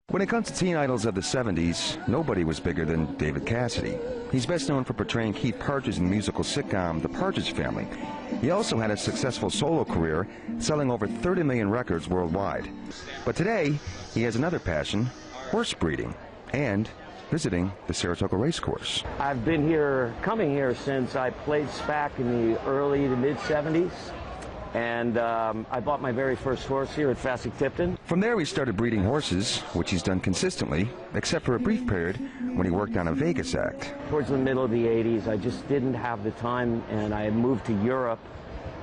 When it comes to teen idols of the 70s, nobody was bigger than David Cassidy. He's best known for portraying Keith Partridge in the musical sitcom The Partridge Family. He also had a successful solo career, selling over 30 million records worldwide. But today, he has another passion, horse breeding, and visiting the Saratoga racecourse. I've been coming here since I played SPAC in the early to mid-70s. And I bought my very first horse here at Tipton. From there, he started breeding horses, which he's done consistently, except for a brief period when he worked on a Vegas act. Towards the middle of the 80s, I just didn't have the time, and I had moved to Europe.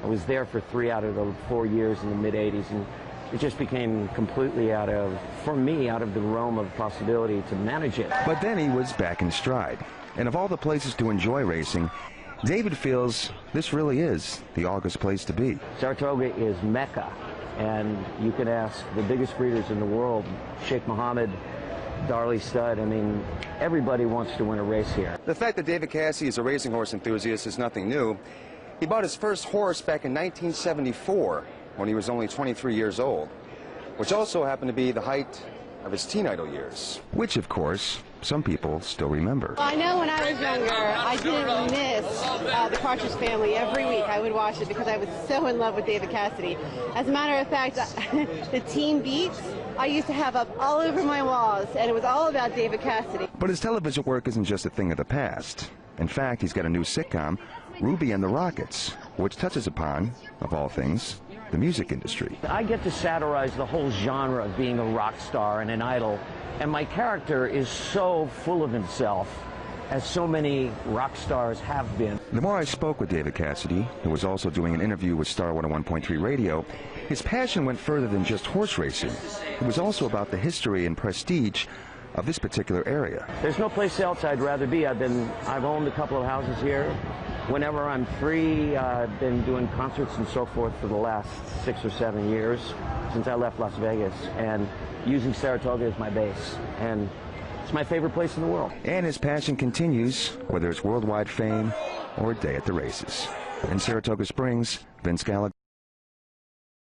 I was there for 3 out of the 4 years in the mid-80s, and it just became completely for me, out of the realm of possibility to manage it. But then he was back in stride. And of all the places to enjoy racing, David feels this really is the August place to be. Saratoga is Mecca, and you can ask the biggest breeders in the world, Sheikh Mohammed, Darley Stud. I mean, everybody wants to win a race here. The fact that David Cassidy is a racing horse enthusiast is nothing new. He bought his first horse back in 1974 when he was only 23 years old, which also happened to be the height of his teen idol years, which, of course, some people still remember. I know when I was younger, I didn't miss the Partridge Family every week. I would watch it because I was so in love with David Cassidy. As a matter of fact, the team beats I used to have up all over my walls, and it was all about David Cassidy. But his television work isn't just a thing of the past. In fact, he's got a new sitcom, Ruby and the Rockets, which touches upon, of all things, the music industry. I get to satirize the whole genre of being a rock star and an idol, and my character is so full of himself, as so many rock stars have been. The more I spoke with David Cassidy, who was also doing an interview with Star 101.3 Radio, his passion went further than just horse racing. It was also about the history and prestige of this particular area. There's no place else I'd rather be. I've owned a couple of houses here. Whenever I'm free, I've been doing concerts and so forth for the last 6 or 7 years since I left Las Vegas, and using Saratoga as my base. And it's my favorite place in the world. And his passion continues, whether it's worldwide fame or a day at the races. In Saratoga Springs, Vince Gallagher.